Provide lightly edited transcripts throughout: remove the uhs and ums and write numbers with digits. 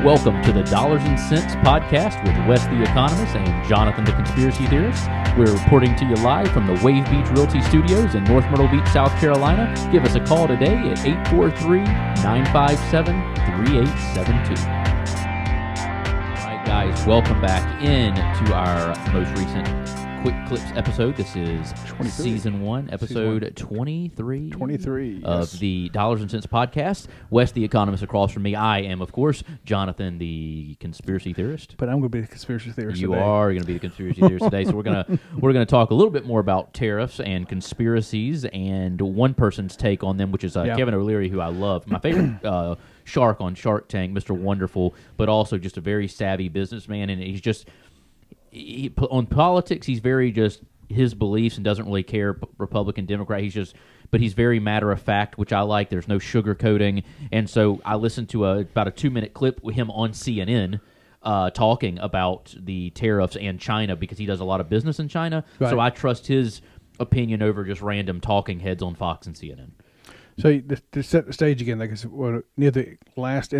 Welcome to the Dollars and Cents podcast with Wes the Economist and Jonathan the Conspiracy Theorist. We're reporting to you live from the Wave Beach Realty Studios in North Myrtle Beach, South Carolina. Give us a call today at 843-957-3872. All right, guys, welcome back into our most recent Quick Clips episode. This is 23. Season 1, episode 23. 23, of yes. the Dollars and Cents podcast. Wes the Economist across from me. I am, of course, Jonathan the Conspiracy Theorist. But I'm going to be the conspiracy theorist You today. are going to be the conspiracy theorist today. So we're gonna talk a little bit more about tariffs and conspiracies and one person's take on them, which is Kevin O'Leary, who I love. My favorite shark on Shark Tank, Mr. Wonderful, but also just a very savvy businessman. And he's just on politics. He's very just his beliefs and doesn't really care Republican, Democrat. But he's very matter of fact, which I like. There's no sugarcoating. And so I listened to about a 2-minute clip with him on CNN. Talking about the tariffs and China because he does a lot of business in China. Right. So I trust his opinion over just random talking heads on Fox and CNN. So to set the stage again, like I said, near the last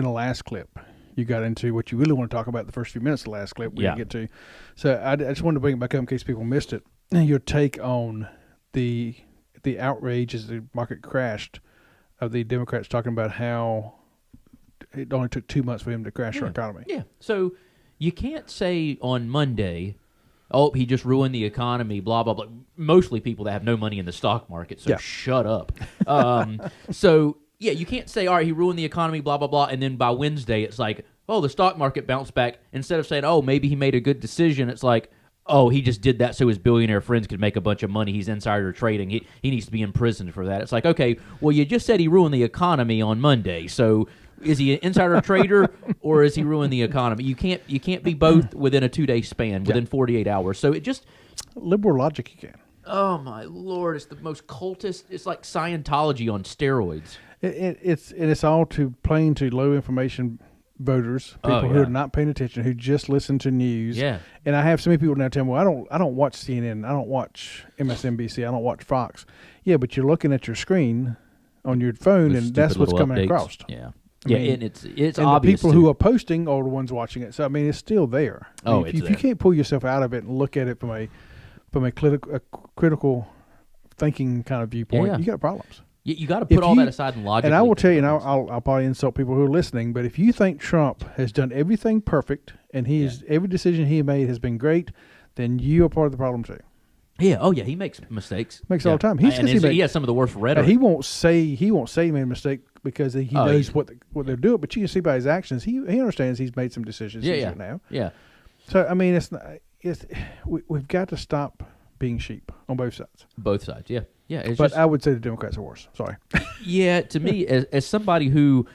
clip, you got into what you really want to talk about the first few minutes of the last clip we didn't get to. So I just wanted to bring it back up in case people missed it. Your take on the outrage as the market crashed of the Democrats talking about how it only took 2 months for him to crash our economy. Yeah. So you can't say on Monday, oh, he just ruined the economy, blah, blah, blah. Mostly people that have no money in the stock market, so shut up. You can't say, all right, he ruined the economy, blah, blah, blah, and then by Wednesday it's like, oh, the stock market bounced back. Instead of saying, oh, maybe he made a good decision, it's like, oh, he just did that so his billionaire friends could make a bunch of money. He's insider trading. He needs to be imprisoned for that. It's like, okay, well, you just said he ruined the economy on Monday, so is he an insider trader or is he ruined the economy? You can't be both within a 2-day span, within 48 hours. So it just liberal logic you can. Oh my Lord! It's the most cultist. It's like Scientology on steroids. It's all to playing to low information voters, people who are not paying attention, who just listen to news. Yeah. And I have so many people now tell me, well, I don't watch CNN, I don't watch MSNBC, I don't watch Fox. Yeah, but you're looking at your screen on your phone, and that's what's coming across. Yeah. I mean, and it's and obvious. The people who are posting are the ones watching it. So I mean, it's still there. If you can't pull yourself out of it and look at it from a critical thinking kind of viewpoint, you got problems. You got to put all that aside and logically. And I will tell you, and I'll probably insult people who are listening, but if you think Trump has done everything perfect and every decision he made has been great, then you are part of the problem too. Yeah. Oh yeah. He makes mistakes. Makes all the time. He has some of the worst rhetoric. He won't say he made a mistake because he knows what they're doing. But you can see by his actions, he understands he's made some decisions. Now. Yeah. So I mean, we've got to stop being sheep on both sides. Both sides. Yeah. Yeah. I would say the Democrats are worse. Sorry. Yeah. To me, as somebody who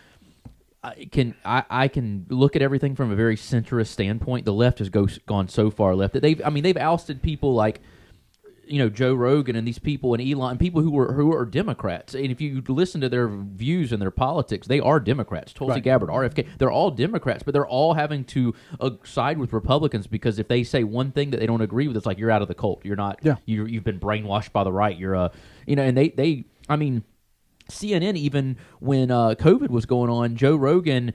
I can look at everything from a very centrist standpoint. The left has gone so far left that they've ousted people like, Joe Rogan and these people and Elon and people who are Democrats. And if you listen to their views and their politics, they are Democrats. Tulsi Gabbard, RFK, they're all Democrats, but they're all having to side with Republicans because if they say one thing that they don't agree with, it's like you're out of the cult. You're not. Yeah. You've been brainwashed by the right. You're and CNN, even when COVID was going on, Joe Rogan,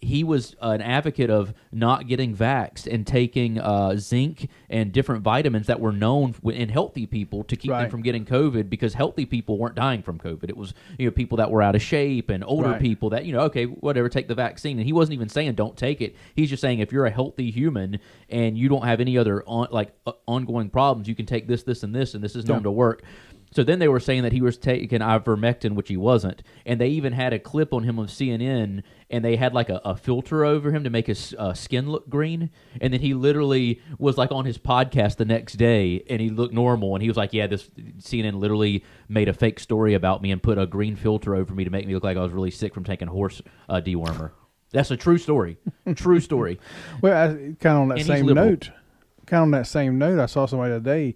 he was an advocate of not getting vaxxed and taking zinc and different vitamins that were known in healthy people to keep them from getting COVID because healthy people weren't dying from COVID. It was people that were out of shape and older people that, okay, whatever, take the vaccine. And he wasn't even saying don't take it. He's just saying if you're a healthy human and you don't have any other ongoing problems, you can take this, and this is known to work. So then they were saying that he was taking ivermectin, which he wasn't. And they even had a clip on him of CNN, and they had like a filter over him to make his skin look green. And then he literally was like on his podcast the next day, and he looked normal. And he was like, yeah, this CNN literally made a fake story about me and put a green filter over me to make me look like I was really sick from taking horse dewormer. That's a true story. True story. Well, kind of on that same note, I saw somebody today,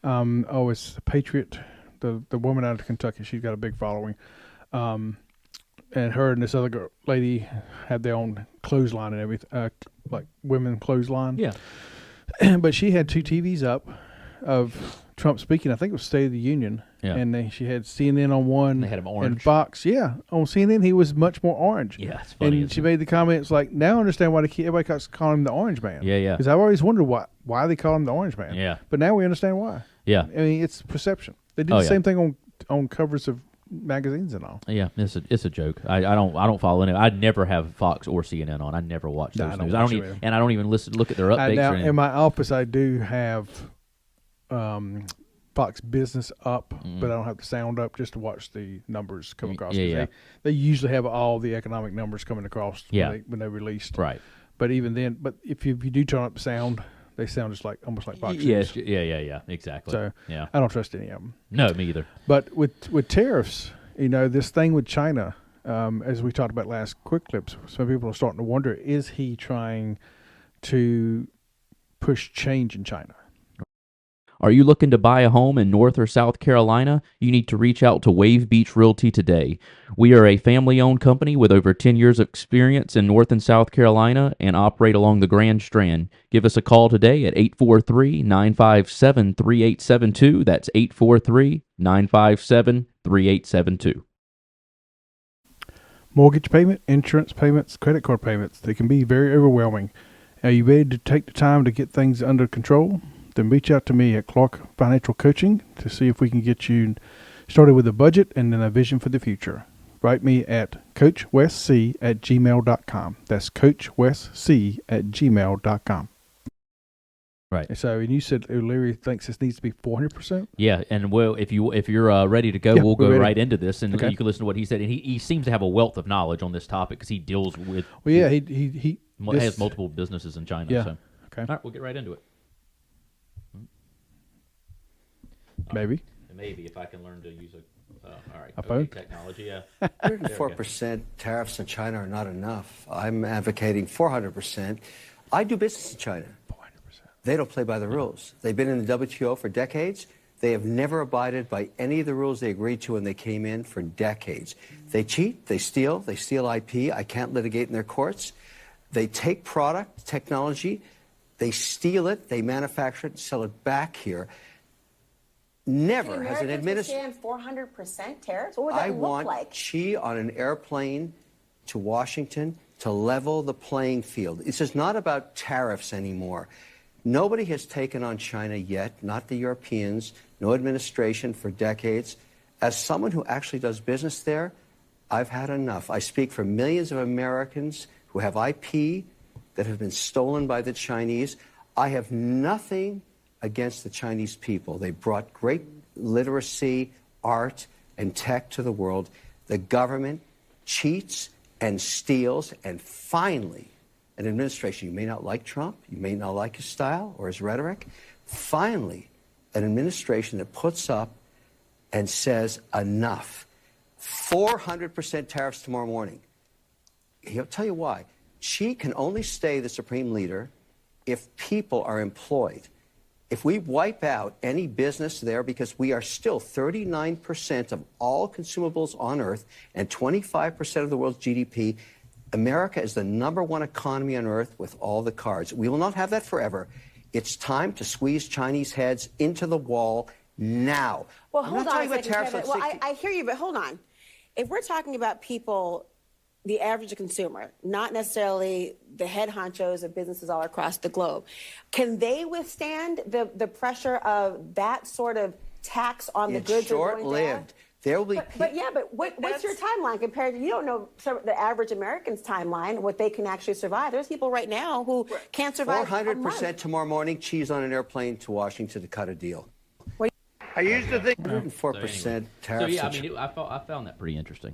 it's Patriot, the woman out of Kentucky. She's got a big following. And her and this other lady had their own clothesline and everything, like women clothesline. Yeah. But she had 2 TVs up of Trump speaking. I think it was State of the Union. Yeah. And she had CNN on one. They had him orange. And Fox, on CNN, he was much more orange. Yeah, it's funny. And she made the comments like, now I understand why everybody keeps calling him the Orange Man. Yeah, yeah. Because I've always wondered why they call him the Orange Man. Yeah. But now we understand why. Yeah. I mean, it's perception. They do the same thing on covers of magazines and all. Yeah, it's a joke. I don't follow any. I never have Fox or CNN on. I never watch those news. I don't even look at their updates. Now in my office, I do have Fox Business up, but I don't have the sound up just to watch the numbers come across. Yeah. They usually have all the economic numbers coming across when they're released. Right. But even then, if you do turn up the sound, they sound just almost like Fox News. Yeah, exactly. So yeah, I don't trust any of them. No, me either. But with tariffs, this thing with China, as we talked about last quick clips, some people are starting to wonder: is he trying to push change in China? Are you looking to buy a home in North or South Carolina? You need to reach out to Wave Beach Realty today. We are a family-owned company with over 10 years of experience in North and South Carolina and operate along the Grand Strand. Give us a call today at 843-957-3872. That's 843-957-3872. Mortgage payment, insurance payments, credit card payments, they can be very overwhelming. Are you ready to take the time to get things under control? Then reach out to me at Clark Financial Coaching to see if we can get you started with a budget and then a vision for the future. Write me at coachwesc@gmail.com. That's coachwesc@gmail.com. Right. So, and you said Larry thinks this needs to be 400%? Yeah, and if you're ready to go, we'll go right into this, and okay. You can listen to what he said. And he seems to have a wealth of knowledge on this topic because he deals with. Well, yeah, he has multiple businesses in China. Yeah. So. Okay. All right, we'll get right into it. Maybe if I can learn to use a phone technology. Yeah. 104% tariffs in China are not enough. I'm advocating 400%. I do business in China. 400%. They don't play by the rules. They've been in the WTO for decades. They have never abided by any of the rules they agreed to when they came in for decades. They cheat, they steal IP. I can't litigate in their courts. They take product, technology, they steal it, they manufacture it and sell it back here. Never has an administration. 400% tariffs? What would that look like? I want Xi on an airplane to Washington to level the playing field. This is not about tariffs anymore. Nobody has taken on China yet, not the Europeans, no administration for decades. As someone who actually does business there, I've had enough. I speak for millions of Americans who have IP that have been stolen by the Chinese. I have nothing against the Chinese people. They brought great literacy, art, and tech to the world. The government cheats and steals, and finally, an administration, you may not like Trump, you may not like his style or his rhetoric, finally, an administration that puts up and says enough. 400% tariffs tomorrow morning. He'll tell you why. Xi can only stay the supreme leader if people are employed. If we wipe out any business there, because we are still 39% of all consumables on Earth and 25% of the world's GDP, America is the #1 economy on Earth with all the cards. We will not have that forever. It's time to squeeze Chinese heads into the wall now. Well, I'm hold not on talking about tariffs. Well, I hear you, but hold on. If we're talking about people, the average consumer, not necessarily the head honchos of businesses all across the globe, can they withstand the pressure of that sort of tax on the goods? It's short-lived. There will be. But what's your timeline compared to? You don't know the average American's timeline, what they can actually survive. There's people right now who can't survive. 400% tomorrow morning. Cheese on an airplane to Washington to cut a deal. I used to think 104% tariffs. So yeah, I found that pretty interesting.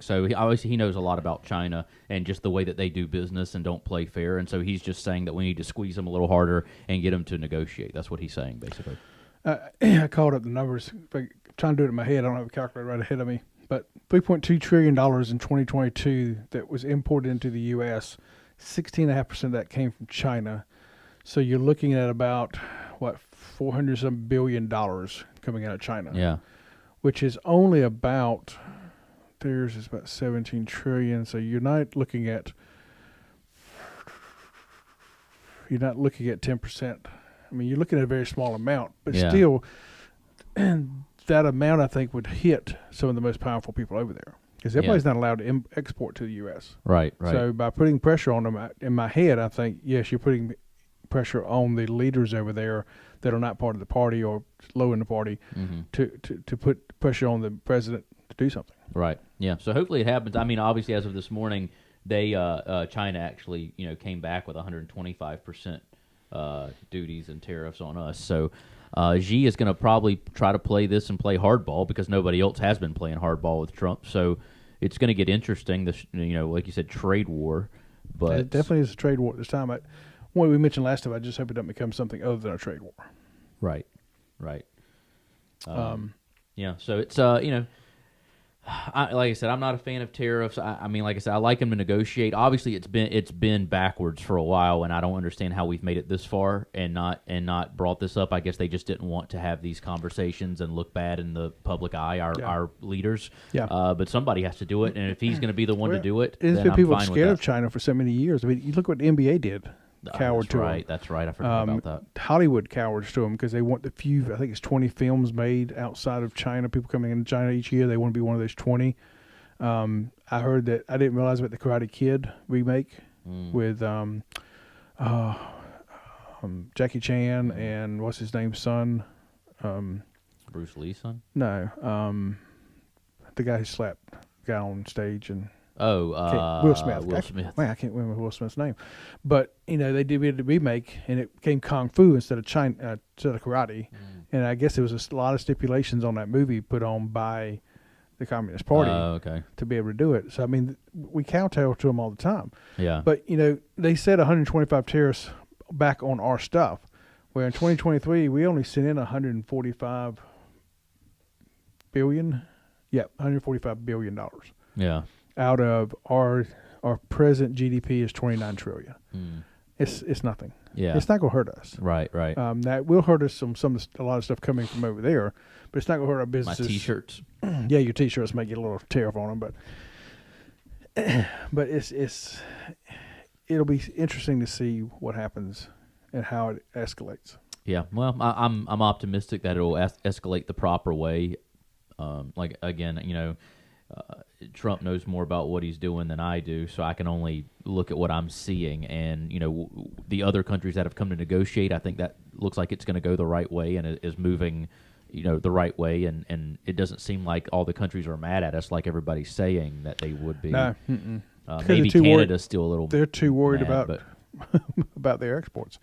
So obviously he knows a lot about China and just the way that they do business and don't play fair. And so he's just saying that we need to squeeze them a little harder and get them to negotiate. That's what he's saying, basically. I called up the numbers. I'm trying to do it in my head. I don't have a calculator right ahead of me. But $3.2 trillion in 2022 that was imported into the U.S., 16.5% of that came from China. So you're looking at about, $400-some billion coming out of China. Yeah. Which is only about, theirs is about 17 trillion. So you're not looking at 10%. I mean, you're looking at a very small amount, but still, that amount, I think, would hit some of the most powerful people over there. Because everybody's not allowed to export to the U.S. Right. So by putting pressure on them, in my head, I think, yes, you're putting pressure on the leaders over there that are not part of the party or low in the party to put pressure on the president to do something. Right. Yeah. So hopefully it happens. I mean, obviously, as of this morning, they China actually came back with 125% duties and tariffs on us. So Xi is going to probably try to play this and play hardball because nobody else has been playing hardball with Trump. So it's going to get interesting. This, like you said, trade war. But it definitely is a trade war at this time. What we mentioned last time, I just hope it doesn't become something other than a trade war. Right. Yeah. So it's like I said, I'm not a fan of tariffs. I mean, like I said, I like them to negotiate. Obviously, it's been backwards for a while, and I don't understand how we've made it this far and not brought this up. I guess they just didn't want to have these conversations and look bad in the public eye, our leaders. Yeah. But somebody has to do it, and if he's going to be the one to do it, then I'm people fine scared with that. of China for so many years. I mean, you look what the NBA did. Cowered to them. That's right. I forgot about that. Hollywood cowards to them because they want the few. I think it's 20 films made outside of China. People coming into China each year, they want to be one of those 20. I heard that. I didn't realize about the Karate Kid remake with Jackie Chan and what's his name's son. Bruce Lee's son? No, the guy who slapped the guy on stage and. Will Smith. I can't remember Will Smith's name, but they did a remake, and it became Kung Fu instead of karate. And I guess there was a lot of stipulations on that movie put on by the Communist Party to be able to do it. So I mean, we kowtow to them all the time. Yeah. But they said 125 tariffs back on our stuff, where in 2023 we only sent in 145 billion. Yeah, $145 billion. Yeah. Out of our present GDP is $29 trillion. It's nothing. Yeah, it's not going to hurt us. Right. That will hurt us a lot of stuff coming from over there, but it's not going to hurt our businesses. My T-shirts. Yeah, your T-shirts may get a little tariff on them, but it'll be interesting to see what happens and how it escalates. Yeah, well, I'm optimistic that it'll escalate the proper way. Like again, Trump knows more about what he's doing than I do, so I can only look at what I'm seeing. And, the other countries that have come to negotiate, I think that looks like it's going to go the right way and is moving, the right way. And it doesn't seem like all the countries are mad at us like everybody's saying that they would be. No. Maybe Canada's still a little. They're too worried mad, about their exports.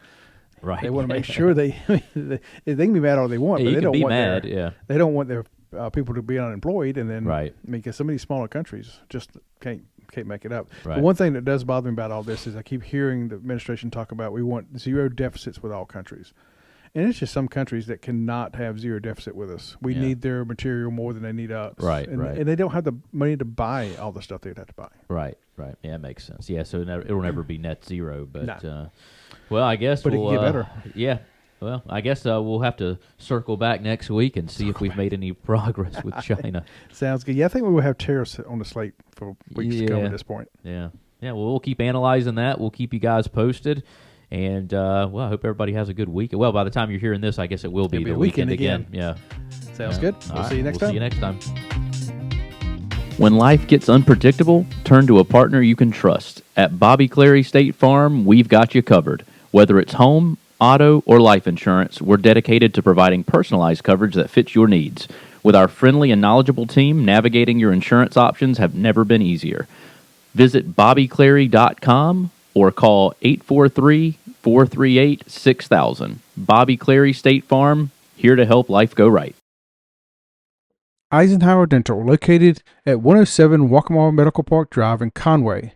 Right. They want to make sure they can be mad all they want, but they don't want mad. They don't want their people to be unemployed, and then right. Because some of these smaller countries just can't make it up. Right. The one thing that does bother me about all this is I keep hearing the administration talk about we want zero deficits with all countries, and it's just some countries that cannot have zero deficit with us. We need their material more than they need us, right? And they don't have the money to buy all the stuff they'd have to buy. Right. Yeah, that makes sense. Yeah, so it'll never be net zero, but no. Well, I guess but it can get better. Yeah. Well, I guess we'll have to circle back next week and see if we've made any progress with China. Sounds good. Yeah, I think we will have tariffs on the slate for weeks to come at this point. Yeah. Well, we'll keep analyzing that. We'll keep you guys posted. And, I hope everybody has a good week. Well, by the time you're hearing this, I guess it will be the weekend again. Yeah. Sounds good. We'll see you next time. See you next time. When life gets unpredictable, turn to a partner you can trust. At Bobby Clary State Farm, we've got you covered. Whether it's home, auto, or life insurance, we're dedicated to providing personalized coverage that fits your needs. With our friendly and knowledgeable team, navigating your insurance options have never been easier. Visit BobbyClary.com or call 843-438-6000. Bobby Clary State Farm, here to help life go right. Eisenhower Dental, located at 107 Waccamaw Medical Park Drive in Conway,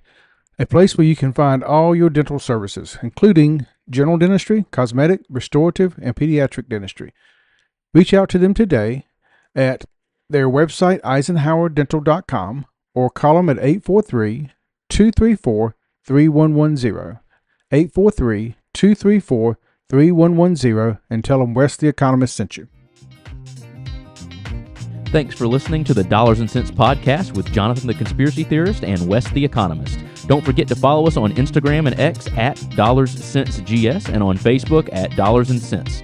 a place where you can find all your dental services, including general dentistry, cosmetic, restorative, and pediatric dentistry. Reach out to them today at their website, eisenhowerdental.com, or call them at 843-234-3110, 843-234-3110, and tell them Wes the Economist sent you. Thanks for listening to the Dollars and Cents Podcast with Jonathan the Conspiracy Theorist and Wes the Economist. Don't forget to follow us on Instagram and X at DollarsCentsGS and on Facebook at Dollars and Cents.